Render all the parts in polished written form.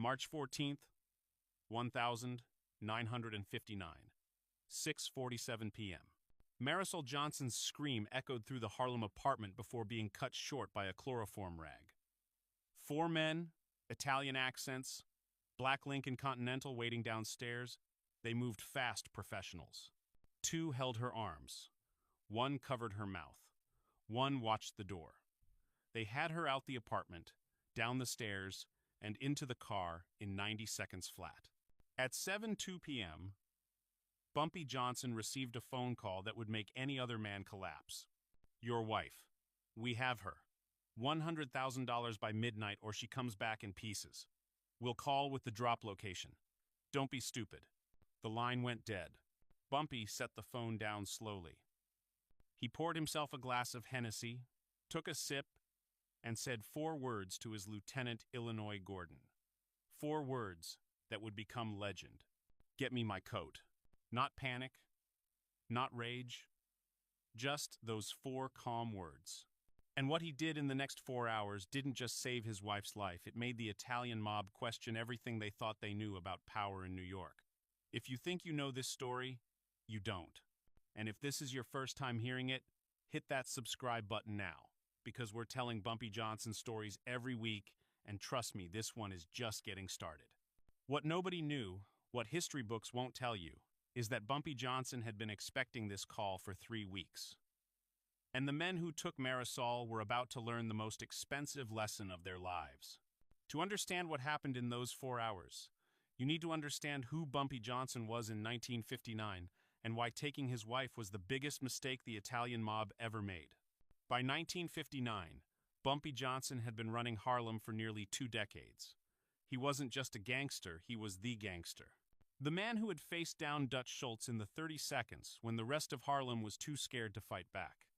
March 14th, 1959, 6:47 p.m. Marisol Johnson's scream echoed through the Harlem apartment before being cut short by a chloroform rag. 4 men, Italian accents, black Lincoln Continental waiting downstairs. They moved fast professionals. 2 held her arms. 1 covered her mouth. 1 watched the door. They had her out the apartment, down the stairs, and into the car in 90 seconds flat. At 7:02 p.m., Bumpy Johnson received a phone call that would make any other man collapse. "Your wife. We have her. $100,000 by midnight or she comes back in pieces. We'll call with the drop location. Don't be stupid." The line went dead. Bumpy set the phone down slowly. He poured himself a glass of Hennessy, took a sip, and said 4 words to his Lieutenant Illinois Gordon. 4 words that would become legend. "Get me my coat." Not panic, not rage, just those 4 calm words. And what he did in the next 4 hours didn't just save his wife's life, it made the Italian mob question everything they thought they knew about power in New York. If you think you know this story, you don't. And if this is your first time hearing it, hit that subscribe button now, because we're telling Bumpy Johnson stories every week, and trust me, this one is just getting started. What nobody knew, what history books won't tell you, is that Bumpy Johnson had been expecting this call for 3 weeks. And the men who took Marisol were about to learn the most expensive lesson of their lives. To understand what happened in those 4 hours, you need to understand who Bumpy Johnson was in 1959 and why taking his wife was the biggest mistake the Italian mob ever made. By 1959, Bumpy Johnson had been running Harlem for nearly 2 decades. He wasn't just a gangster, he was the gangster. The man who had faced down Dutch Schultz in the 30 seconds when the rest of Harlem was too scared to fight back.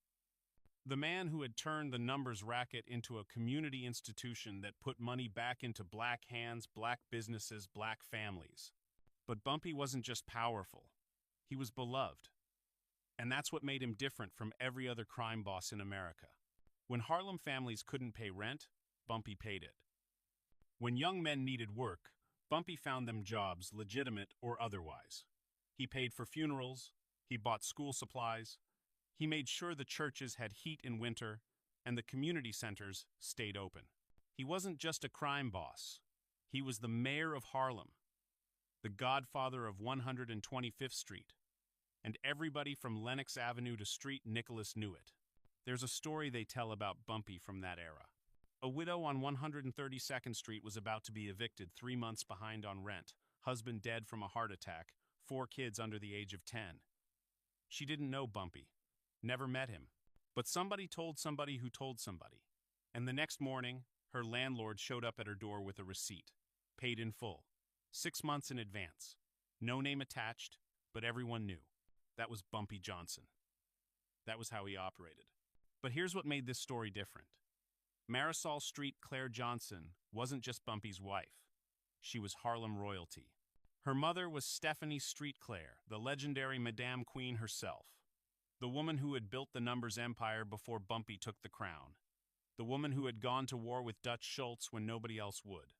The man who had turned the numbers racket into a community institution that put money back into black hands, black businesses, black families. But Bumpy wasn't just powerful. He was beloved. And that's what made him different from every other crime boss in America. When Harlem families couldn't pay rent, Bumpy paid it. When young men needed work, Bumpy found them jobs, legitimate or otherwise. He paid for funerals, he bought school supplies, he made sure the churches had heat in winter, and the community centers stayed open. He wasn't just a crime boss. He was the mayor of Harlem, the godfather of 125th Street, and everybody from Lenox Avenue to Street Nicholas knew it. There's a story they tell about Bumpy from that era. A widow on 132nd Street was about to be evicted 3 months behind on rent, husband dead from a heart attack, 4 kids under the age of 10. She didn't know Bumpy, never met him, but somebody told somebody who told somebody. And the next morning, her landlord showed up at her door with a receipt, paid in full, 6 months in advance. No name attached, but everyone knew. That was Bumpy Johnson. That was how he operated. But here's what made this story different. Marisol Street Claire Johnson wasn't just Bumpy's wife. She was Harlem royalty. Her mother was Stephanie Street Claire, the legendary Madame Queen herself. The woman who had built the numbers empire before Bumpy took the crown. The woman who had gone to war with Dutch Schultz when nobody else would.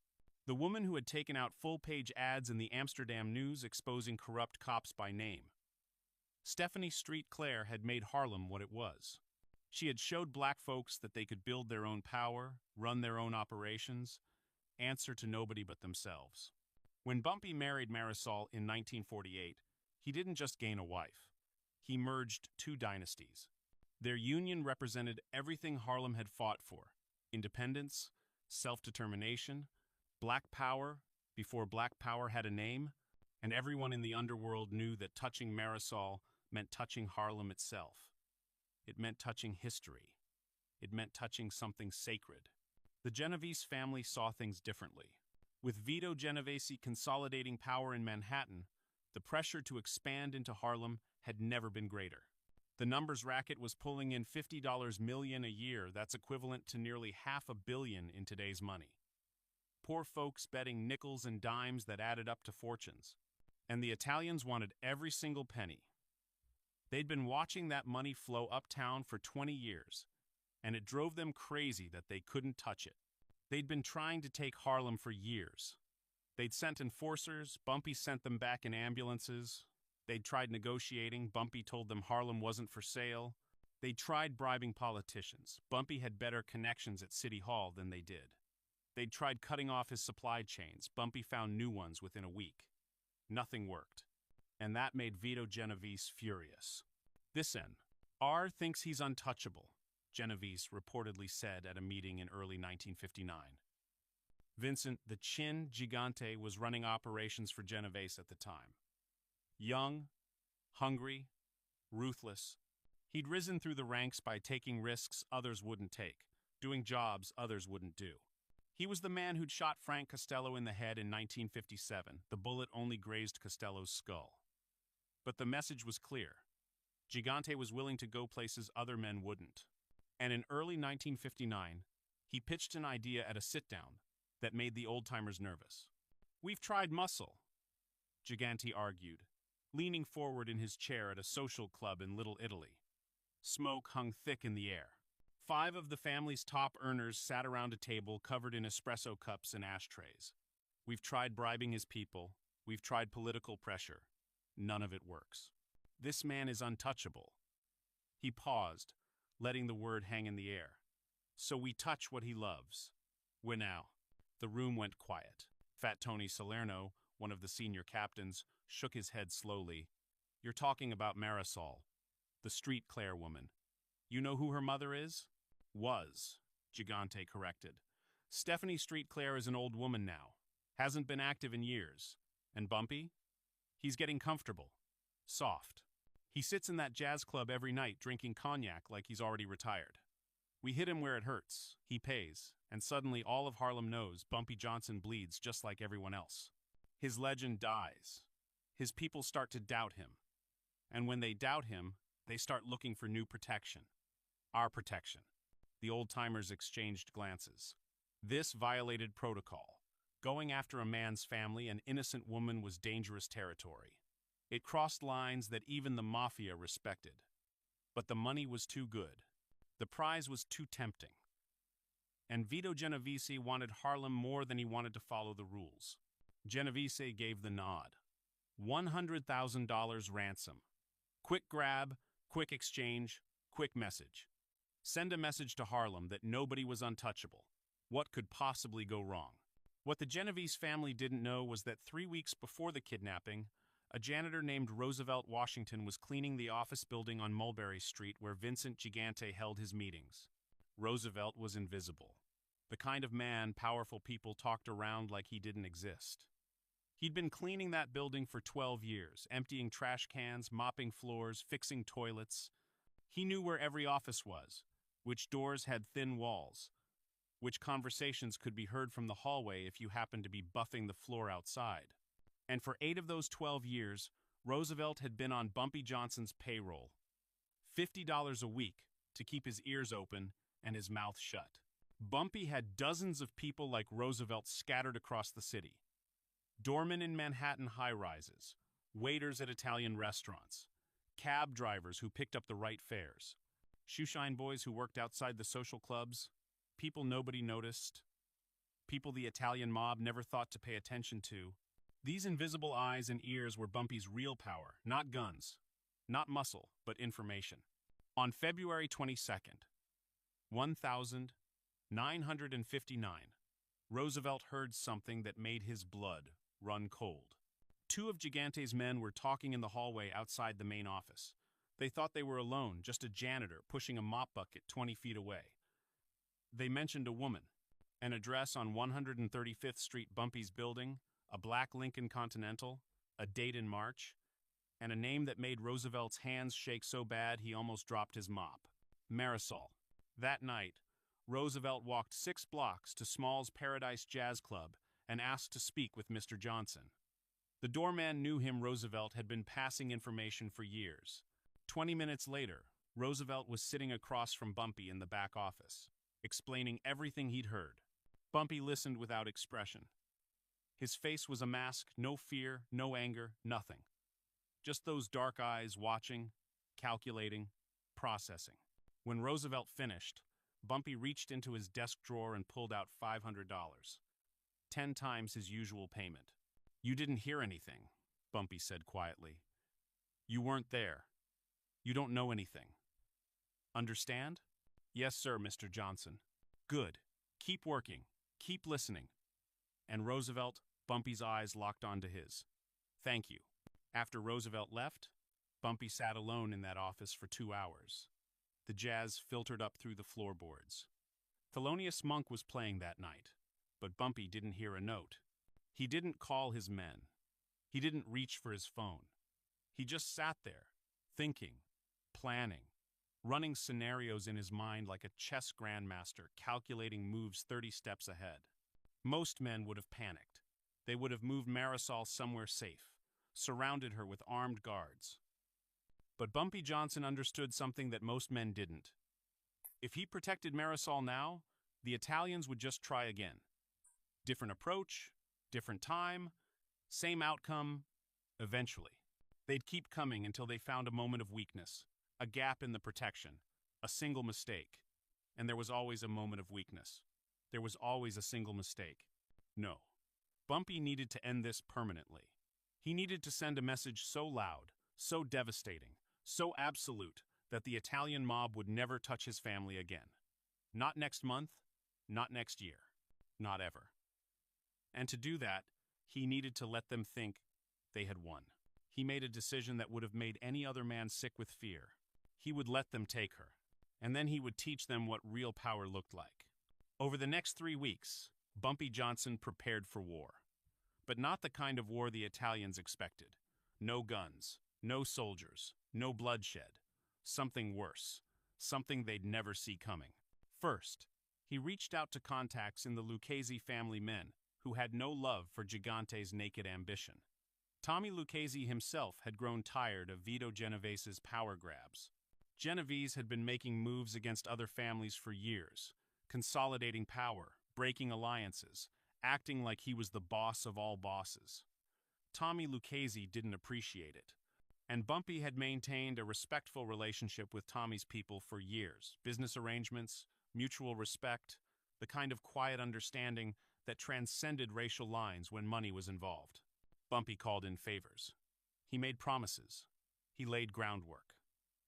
The woman who had taken out full-page ads in the Amsterdam News exposing corrupt cops by name. Stephanie Street Claire had made Harlem what it was. She had showed black folks that they could build their own power, run their own operations, answer to nobody but themselves. When Bumpy married Marisol in 1948, he didn't just gain a wife. He merged 2 dynasties. Their union represented everything Harlem had fought for: independence, self-determination, black power before black power had a name, and everyone in the underworld knew that touching Marisol meant touching Harlem itself. It meant touching history. It meant touching something sacred. The Genovese family saw things differently. With Vito Genovese consolidating power in Manhattan, the pressure to expand into Harlem had never been greater. The numbers racket was pulling in $50 million a year. That's equivalent to nearly $500 million in today's money. Poor folks betting nickels and dimes that added up to fortunes. And the Italians wanted every single penny. They'd been watching that money flow uptown for 20 years, and it drove them crazy that they couldn't touch it. They'd been trying to take Harlem for years. They'd sent enforcers, Bumpy sent them back in ambulances. They'd tried negotiating, Bumpy told them Harlem wasn't for sale. They tried bribing politicians. Bumpy had better connections at City Hall than they did. They'd tried cutting off his supply chains. Bumpy found new ones within a week. Nothing worked. And that made Vito Genovese furious. This end, R thinks he's untouchable, Genovese reportedly said at a meeting in early 1959. Vincent the Chin Gigante was running operations for Genovese at the time. Young, hungry, ruthless, he'd risen through the ranks by taking risks others wouldn't take, doing jobs others wouldn't do. He was the man who'd shot Frank Costello in the head in 1957. The bullet only grazed Costello's skull. But the message was clear. Gigante was willing to go places other men wouldn't. And in early 1959, he pitched an idea at a sit-down that made the old-timers nervous. "We've tried muscle," Gigante argued, leaning forward in his chair at a social club in Little Italy. Smoke hung thick in the air. 5 of the family's top earners sat around a table covered in espresso cups and ashtrays. "We've tried bribing his people. We've tried political pressure. None of it works. This man is untouchable." He paused, letting the word hang in the air. "So we touch what he loves. We're now." The room went quiet. Fat Tony Salerno, one of the senior captains, shook his head slowly. "You're talking about Marisol, the Street Claire woman. You know who her mother is?" "Was," Gigante corrected. "Stephanie Street Claire is an old woman now. Hasn't been active in years. And Bumpy? He's getting comfortable. Soft. He sits in that jazz club every night drinking cognac like he's already retired. We hit him where it hurts. He pays. And suddenly all of Harlem knows Bumpy Johnson bleeds just like everyone else. His legend dies. His people start to doubt him. And when they doubt him, they start looking for new protection. Our protection." The old-timers exchanged glances. This violated protocol. Going after a man's family, an innocent woman, was dangerous territory. It crossed lines that even the mafia respected. But the money was too good. The prize was too tempting. And Vito Genovese wanted Harlem more than he wanted to follow the rules. Genovese gave the nod. $100,000 ransom. Quick grab, quick exchange, quick message. Send a message to Harlem that nobody was untouchable. What could possibly go wrong? What the Genovese family didn't know was that 3 weeks before the kidnapping, a janitor named Roosevelt Washington was cleaning the office building on Mulberry Street where Vincent Gigante held his meetings. Roosevelt was invisible. The kind of man powerful people talked around like he didn't exist. He'd been cleaning that building for 12 years, emptying trash cans, mopping floors, fixing toilets. He knew where every office was, which doors had thin walls, which conversations could be heard from the hallway if you happened to be buffing the floor outside. And for 8 of those 12 years, Roosevelt had been on Bumpy Johnson's payroll. $50 a week to keep his ears open and his mouth shut. Bumpy had dozens of people like Roosevelt scattered across the city. Doormen in Manhattan high-rises, waiters at Italian restaurants, cab drivers who picked up the right fares, shoeshine boys who worked outside the social clubs, people nobody noticed, people the Italian mob never thought to pay attention to. These invisible eyes and ears were Bumpy's real power, not guns, not muscle, but information. On February 22nd, 1959, Roosevelt heard something that made his blood run cold. 2 of Gigante's men were talking in the hallway outside the main office. They thought they were alone, just a janitor pushing a mop bucket 20 feet away. They mentioned a woman, an address on 135th Street, Bumpy's building, a black Lincoln Continental, a date in March, and a name that made Roosevelt's hands shake so bad he almost dropped his mop. Marisol. That night, Roosevelt walked 6 blocks to Small's Paradise Jazz Club and asked to speak with Mr. Johnson. The doorman knew him. Roosevelt had been passing information for years. 20 minutes later, Roosevelt was sitting across from Bumpy in the back office, explaining everything he'd heard. Bumpy listened without expression. His face was a mask, no fear, no anger, nothing. Just those dark eyes watching, calculating, processing. When Roosevelt finished, Bumpy reached into his desk drawer and pulled out $500. 10 times his usual payment. You didn't hear anything, Bumpy said quietly. You weren't there. You don't know anything. Understand? Yes, sir, Mr. Johnson. Good. Keep working. Keep listening. And Roosevelt, Bumpy's eyes locked onto his. Thank you. After Roosevelt left, Bumpy sat alone in that office for 2 hours. The jazz filtered up through the floorboards. Thelonious Monk was playing that night, but Bumpy didn't hear a note. He didn't call his men. He didn't reach for his phone. He just sat there, thinking, planning, running scenarios in his mind like a chess grandmaster calculating moves 30 steps ahead. Most men would have panicked. They would have moved Marisol somewhere safe, surrounded her with armed guards. But Bumpy Johnson understood something that most men didn't. If he protected Marisol now, the Italians would just try again. Different approach, different time, same outcome, eventually. They'd keep coming until they found a moment of weakness, a gap in the protection, a single mistake. And there was always a moment of weakness. There was always a single mistake. No. Bumpy needed to end this permanently. He needed to send a message so loud, so devastating, so absolute, that the Italian mob would never touch his family again. Not next month, not next year, not ever. And to do that, he needed to let them think they had won. He made a decision that would have made any other man sick with fear. He would let them take her, and then he would teach them what real power looked like. Over the next 3 weeks, Bumpy Johnson prepared for war. But not the kind of war the Italians expected. No guns, no soldiers, no bloodshed. Something worse, something they'd never see coming. First, he reached out to contacts in the Lucchese family men who had no love for Gigante's naked ambition. Tommy Lucchese himself had grown tired of Vito Genovese's power grabs. Genovese had been making moves against other families for years, consolidating power, breaking alliances, acting like he was the boss of all bosses. Tommy Lucchese didn't appreciate it, and Bumpy had maintained a respectful relationship with Tommy's people for years. Business arrangements, mutual respect, the kind of quiet understanding that transcended racial lines when money was involved. Bumpy called in favors. He made promises. He laid groundwork.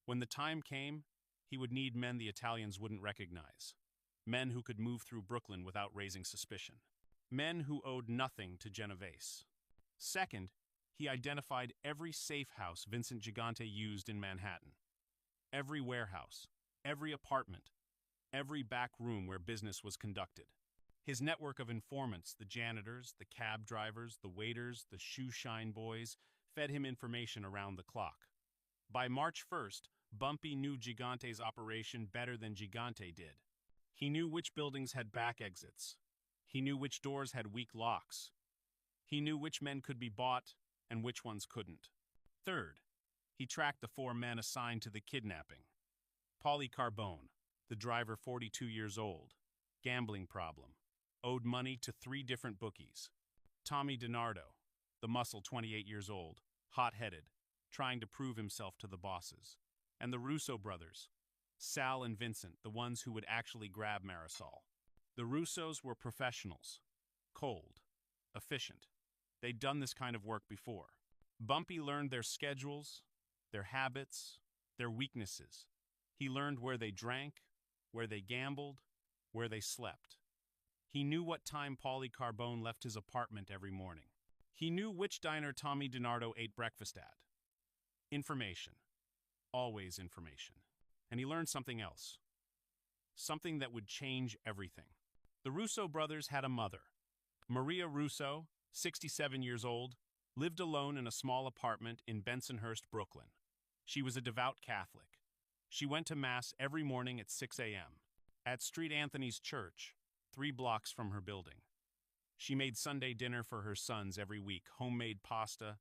When the time came, he would need men the Italians wouldn't recognize. Men who could move through Brooklyn without raising suspicion. Men who owed nothing to Genovese. Second, he identified every safe house Vincent Gigante used in Manhattan. Every warehouse, every apartment, every back room where business was conducted. His network of informants, the janitors, the cab drivers, the waiters, the shoeshine boys, fed him information around the clock. By March 1st, Bumpy knew Gigante's operation better than Gigante did. He knew which buildings had back exits. He knew which doors had weak locks. He knew which men could be bought and which ones couldn't. Third, he tracked the 4 men assigned to the kidnapping. Paulie Carbone, the driver 42 years old, gambling problem, owed money to 3 different bookies. Tommy DiNardo, the muscle 28 years old, hot-headed, trying to prove himself to the bosses. And the Russo brothers, Sal and Vincent, the ones who would actually grab Marisol. The Russos were professionals, cold, efficient. They'd done this kind of work before. Bumpy learned their schedules, their habits, their weaknesses. He learned where they drank, where they gambled, where they slept. He knew what time Paulie Carbone left his apartment every morning. He knew which diner Tommy DiNardo ate breakfast at. Information. Always information. And he learned something else. Something that would change everything. The Russo brothers had a mother. Maria Russo, 67 years old, lived alone in a small apartment in Bensonhurst, Brooklyn. She was a devout Catholic. She went to Mass every morning at 6 a.m. at St. Anthony's Church, 3 blocks from her building. She made Sunday dinner for her sons every week, homemade pasta,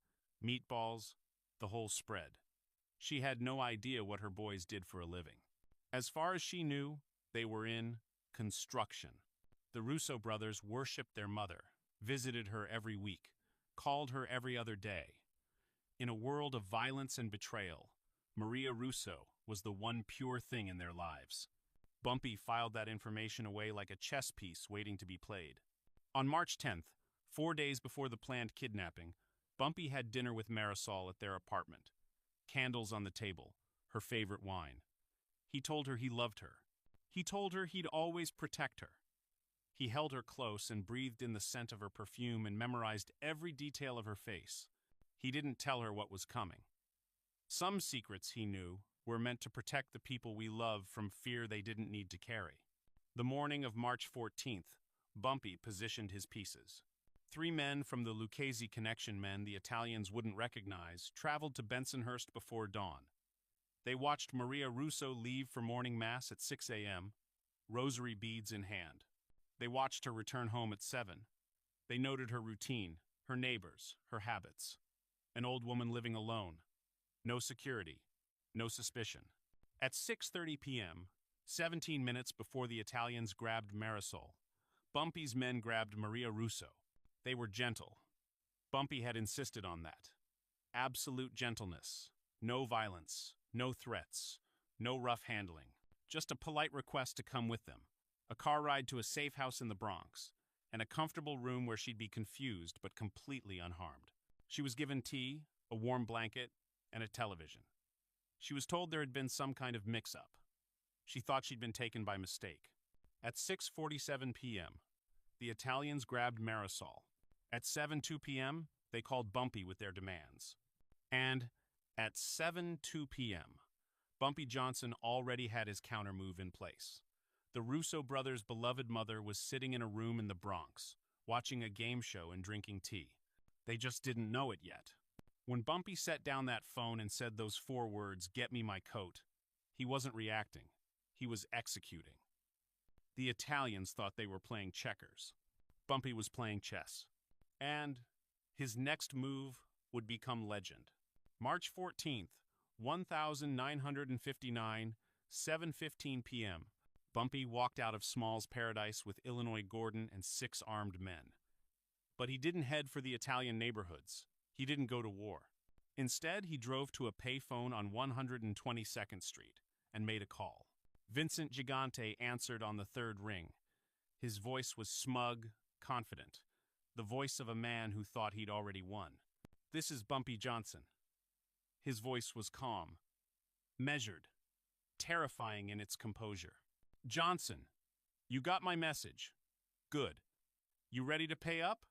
meatballs, the whole spread. She had no idea what her boys did for a living. As far as she knew, they were in construction. The Russo brothers worshipped their mother, visited her every week, called her every other day. In a world of violence and betrayal, Maria Russo was the one pure thing in their lives. Bumpy filed that information away like a chess piece waiting to be played. On March 10th, 4 days before the planned kidnapping, Bumpy had dinner with Marisol at their apartment. Candles on the table, her favorite wine. He told her he loved her. He told her he'd always protect her. He held her close and breathed in the scent of her perfume and memorized every detail of her face. He didn't tell her what was coming. Some secrets, he knew, were meant to protect the people we love from fear they didn't need to carry. The morning of March 14th, Bumpy positioned his pieces. 3 men from the Lucchese connection men the Italians wouldn't recognize traveled to Bensonhurst before dawn. They watched Maria Russo leave for morning mass at 6 a.m., rosary beads in hand. They watched her return home at 7. They noted her routine, her neighbors, her habits. An old woman living alone. No security, no suspicion. At 6:30 p.m., 17 minutes before the Italians grabbed Marisol, Bumpy's men grabbed Maria Russo. They were gentle. Bumpy had insisted on that. Absolute gentleness. No violence. No threats. No rough handling. Just a polite request to come with them. A car ride to a safe house in the Bronx, and a comfortable room where she'd be confused but completely unharmed. She was given tea, a warm blanket, and a television. She was told there had been some kind of mix-up. She thought she'd been taken by mistake. At 6:47 p.m., the Italians grabbed Marisol. At 7:02 p.m., they called Bumpy with their demands. And at 7:02 p.m., Bumpy Johnson already had his countermove in place. The Russo brothers' beloved mother was sitting in a room in the Bronx, watching a game show and drinking tea. They just didn't know it yet. When Bumpy set down that phone and said those 4 words, "Get me my coat," he wasn't reacting. He was executing. The Italians thought they were playing checkers. Bumpy was playing chess. And his next move would become legend. March 14th, 1959, 7:15 p.m., Bumpy walked out of Small's Paradise with Illinois Gordon and 6 armed men. But he didn't head for the Italian neighborhoods. He didn't go to war. Instead, he drove to a payphone on 122nd Street and made a call. Vincent Gigante answered on the 3rd ring. His voice was smug, confident, the voice of a man who thought he'd already won. "This is Bumpy Johnson." His voice was calm, measured, terrifying in its composure. "Johnson, you got my message. Good. You ready to pay up?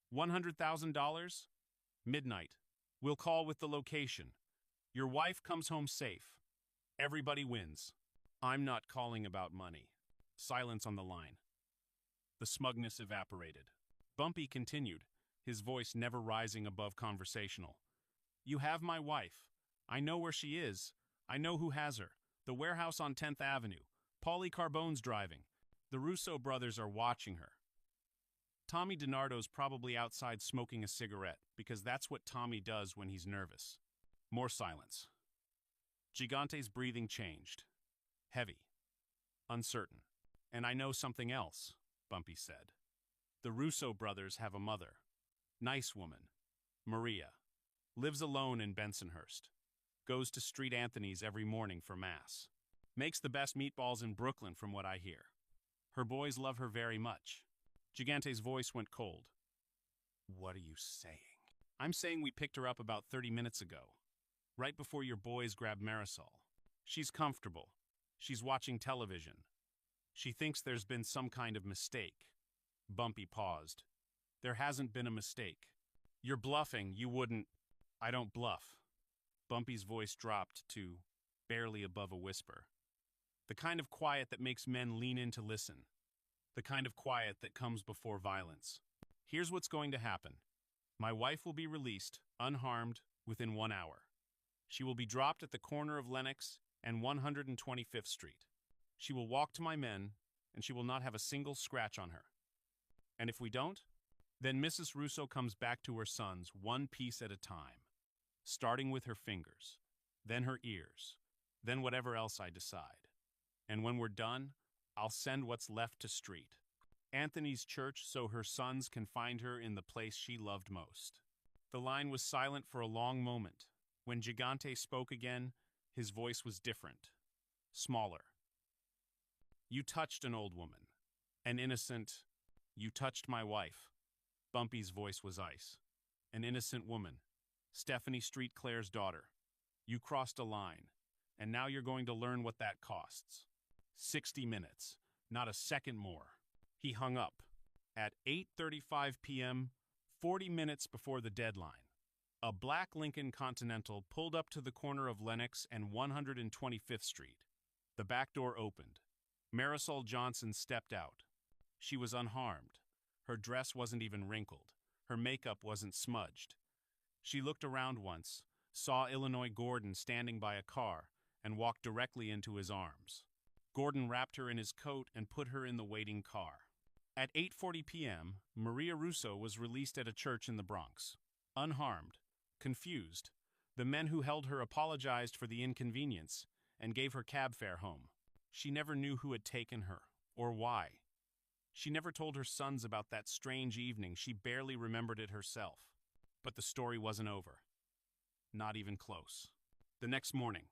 $100,000? Midnight. We'll call with the location. Your wife comes home safe. Everybody wins. I'm not calling about money." Silence on the line. The smugness evaporated. Bumpy continued, his voice never rising above conversational. "You have my wife. I know where she is. I know who has her. The warehouse on 10th Avenue. Paulie Carbone's driving. The Russo brothers are watching her. Tommy DiNardo's probably outside smoking a cigarette, because that's what Tommy does when he's nervous." More silence. Gigante's breathing changed. Heavy. Uncertain. "And I know something else," Bumpy said. "The Russo brothers have a mother. Nice woman. Maria. Lives alone in Bensonhurst. Goes to Street Anthony's every morning for mass. Makes the best meatballs in Brooklyn from what I hear. Her boys love her very much." Gigante's voice went cold. "What are you saying?" "I'm saying we picked her up about 30 minutes ago, right before your boys grabbed Marisol. She's comfortable. She's watching television. She thinks there's been some kind of mistake." Bumpy paused. "There hasn't been a mistake. You're bluffing. You wouldn't—" "I don't bluff." Bumpy's voice dropped to barely above a whisper. The kind of quiet that makes men lean in to listen. The kind of quiet that comes before violence. "Here's what's going to happen. My wife will be released, unharmed, within 1 hour. She will be dropped at the corner of Lenox and 125th Street. She will walk to my men, and she will not have a single scratch on her. And if we don't, then Mrs. Russo comes back to her sons 1 piece at a time, starting with her fingers, then her ears, then whatever else I decide. And when we're done, I'll send what's left to Street Anthony's church so her sons can find her in the place she loved most." The line was silent for a long moment. When Gigante spoke again, his voice was different, smaller. "You touched an old woman, an innocent, You touched my wife. Bumpy's voice was ice. An innocent woman. Stephanie Street Claire's daughter. You crossed a line, and now you're going to learn what that costs. 60 minutes. Not a second more. He hung up. At 8:35 p.m., 40 minutes before the deadline, a black Lincoln Continental pulled up to the corner of Lenox and 125th Street. The back door opened. Marisol Johnson stepped out. She was unharmed. Her dress wasn't even wrinkled. Her makeup wasn't smudged. She looked around once, saw Illinois Gordon standing by a car, and walked directly into his arms. Gordon wrapped her in his coat and put her in the waiting car. At 8:40 p.m., Maria Russo was released at a church in the Bronx. Unharmed, confused, the men who held her apologized for the inconvenience and gave her cab fare home. She never knew who had taken her, or why. She never told her sons about that strange evening. She barely remembered it herself. But the story wasn't over. Not even close. The next morning,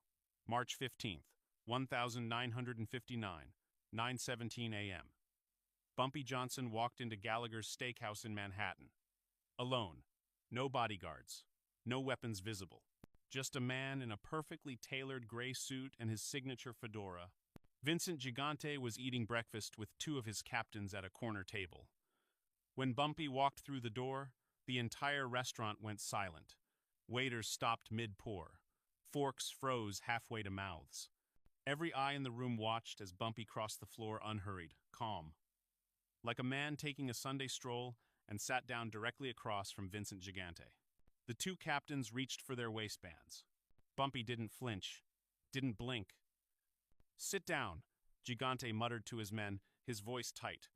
March 15th, 1959, 9:17 a.m. Bumpy Johnson walked into Gallagher's Steakhouse in Manhattan. Alone. No bodyguards. No weapons visible. Just a man in a perfectly tailored gray suit and his signature fedora. Vincent Gigante was eating breakfast with two of his captains at a corner table. When Bumpy walked through the door, the entire restaurant went silent. Waiters stopped mid-pour. Forks froze halfway to mouths. Every eye in the room watched as Bumpy crossed the floor unhurried, calm. Like a man taking a Sunday stroll, and sat down directly across from Vincent Gigante. The two captains reached for their waistbands. Bumpy didn't flinch, didn't blink. "Sit down," Gigante muttered to his men, his voice tight.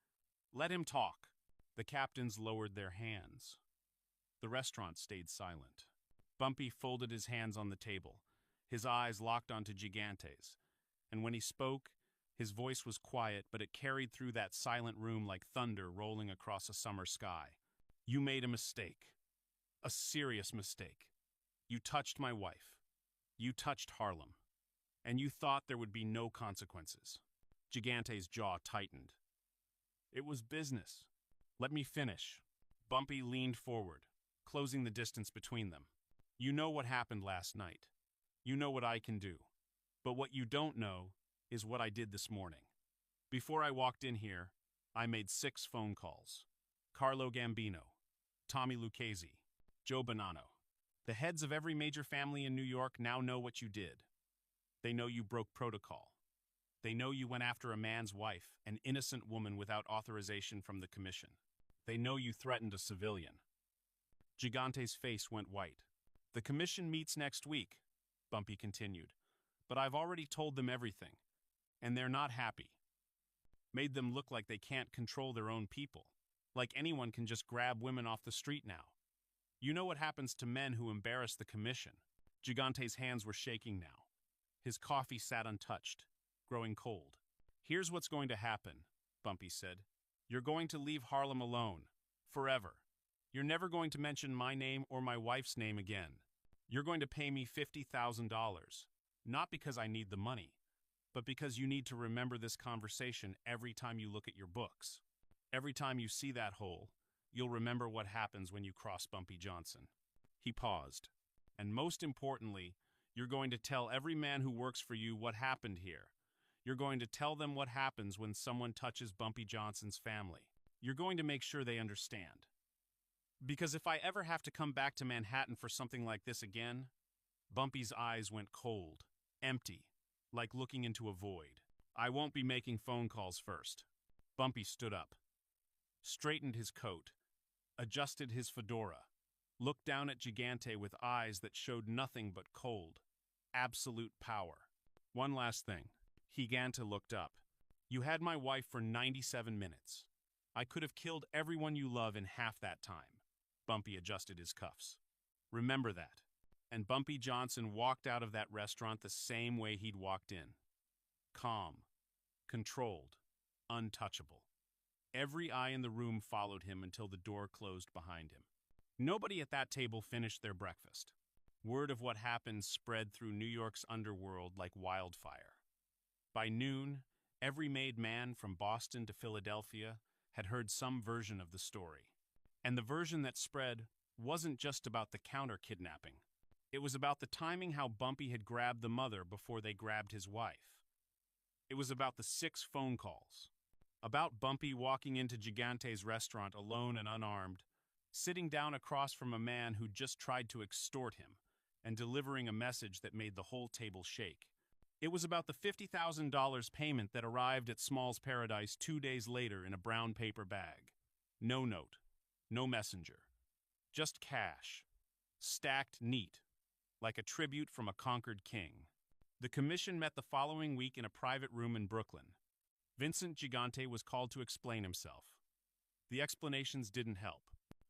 "Let him talk." The captains lowered their hands. The restaurant stayed silent. Bumpy folded his hands on the table, his eyes locked onto Gigante's, and when he spoke, his voice was quiet, but it carried through that silent room like thunder rolling across a summer sky. "You made a mistake. A serious mistake. You touched my wife. You touched Harlem. And you thought there would be no consequences." Gigante's jaw tightened. "It was business. Let me finish." Bumpy leaned forward, closing the distance between them. "You know what happened last night. You know what I can do. But what you don't know is what I did this morning. Before I walked in here, I made 6 phone calls. Carlo Gambino, Tommy Lucchese, Joe Bonanno. The heads of every major family in New York now know what you did. They know you broke protocol. They know you went after a man's wife, an innocent woman without authorization from the commission. They know you threatened a civilian." Gigante's face went white. "The commission meets next week," Bumpy continued, "but I've already told them everything, and they're not happy. Made them look like they can't control their own people, like anyone can just grab women off the street now. You know what happens to men who embarrass the commission." Gigante's hands were shaking now. His coffee sat untouched, growing cold. "Here's what's going to happen," Bumpy said. "You're going to leave Harlem alone, forever. You're never going to mention my name or my wife's name again. You're going to pay me $50,000, not because I need the money, but because you need to remember this conversation every time you look at your books. Every time you see that hole, you'll remember what happens when you cross Bumpy Johnson." He paused. "And most importantly, you're going to tell every man who works for you what happened here. You're going to tell them what happens when someone touches Bumpy Johnson's family. You're going to make sure they understand. Because if I ever have to come back to Manhattan for something like this again..." Bumpy's eyes went cold, empty, like looking into a void. "I won't be making phone calls first." Bumpy stood up, straightened his coat, adjusted his fedora, looked down at Gigante with eyes that showed nothing but cold, absolute power. "One last thing." Gigante looked up. "You had my wife for 97 minutes. I could have killed everyone you love in half that time." Bumpy adjusted his cuffs. "Remember that." And Bumpy Johnson walked out of that restaurant the same way he'd walked in. Calm, controlled, untouchable. Every eye in the room followed him until the door closed behind him. Nobody at that table finished their breakfast. Word of what happened spread through New York's underworld like wildfire. By noon, every made man from Boston to Philadelphia had heard some version of the story. And the version that spread wasn't just about the counter-kidnapping. It was about the timing how Bumpy had grabbed the mother before they grabbed his wife. It was about the 6 phone calls. About Bumpy walking into Gigante's restaurant alone and unarmed, sitting down across from a man who just tried to extort him, and delivering a message that made the whole table shake. It was about the $50,000 payment that arrived at Small's Paradise 2 days later in a brown paper bag. No note, no messenger, just cash, stacked neat, like a tribute from a conquered king. The commission met the following week in a private room in Brooklyn. Vincent Gigante was called to explain himself. The explanations didn't help.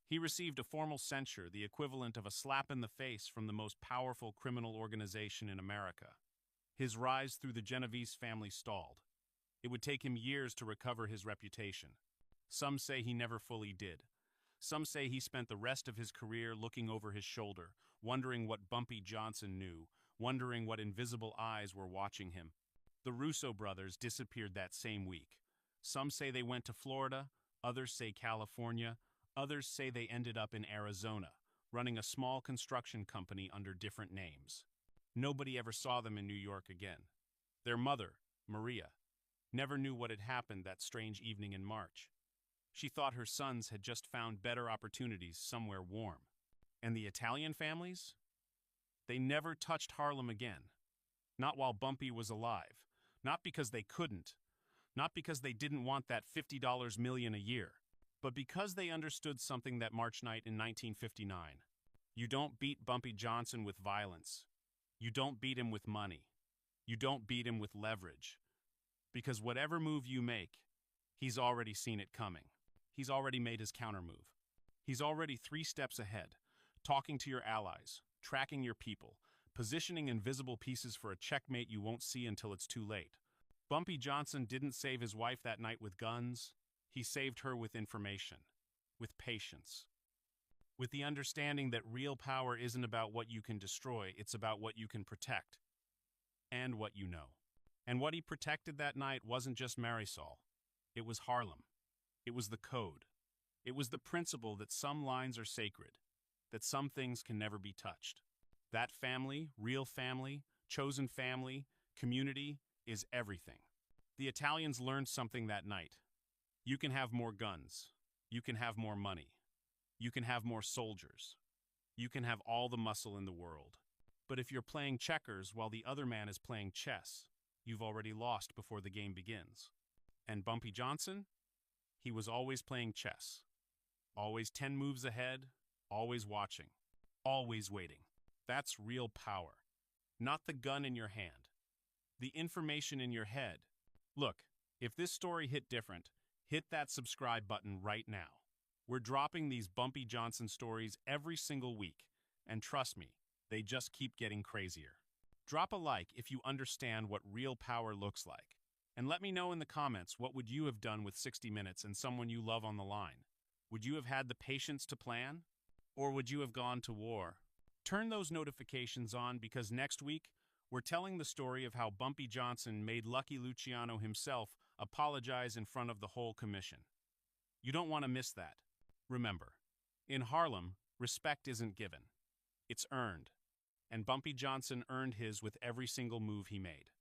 He received a formal censure, the equivalent of a slap in the face from the most powerful criminal organization in America. His rise through the Genovese family stalled. It would take him years to recover his reputation. Some say he never fully did. Some say he spent the rest of his career looking over his shoulder, wondering what Bumpy Johnson knew, wondering what invisible eyes were watching him. The Russo brothers disappeared that same week. Some say they went to Florida, others say California, others say they ended up in Arizona, running a small construction company under different names. Nobody ever saw them in New York again. Their mother, Maria, never knew what had happened that strange evening in March. She thought her sons had just found better opportunities somewhere warm. And the Italian families? They never touched Harlem again. Not while Bumpy was alive. Not because they couldn't. Not because they didn't want that $50 million a year. But because they understood something that March night in 1959. You don't beat Bumpy Johnson with violence. You don't beat him with money. You don't beat him with leverage. Because whatever move you make, he's already seen it coming. He's already made his countermove. He's already 3 steps ahead, talking to your allies, tracking your people, positioning invisible pieces for a checkmate you won't see until it's too late. Bumpy Johnson didn't save his wife that night with guns. He saved her with information, with patience, with the understanding that real power isn't about what you can destroy, it's about what you can protect, and what you know. And what he protected that night wasn't just Marisol. It was Harlem. It was the code. It was the principle that some lines are sacred, that some things can never be touched. That family, real family, chosen family, community is everything. The Italians learned something that night. You can have more guns. You can have more money. You can have more soldiers. You can have all the muscle in the world. But if you're playing checkers while the other man is playing chess, you've already lost before the game begins. And Bumpy Johnson? He was always playing chess. Always 10 moves ahead, always watching, always waiting. That's real power. Not the gun in your hand. The information in your head. Look, if this story hit different, hit that subscribe button right now. We're dropping these Bumpy Johnson stories every single week, and trust me, they just keep getting crazier. Drop a like if you understand what real power looks like. And let me know in the comments, what would you have done with 60 Minutes and someone you love on the line? Would you have had the patience to plan? Or would you have gone to war? Turn those notifications on, because next week, we're telling the story of how Bumpy Johnson made Lucky Luciano himself apologize in front of the whole commission. You don't want to miss that. Remember, in Harlem, respect isn't given. It's earned. And Bumpy Johnson earned his with every single move he made.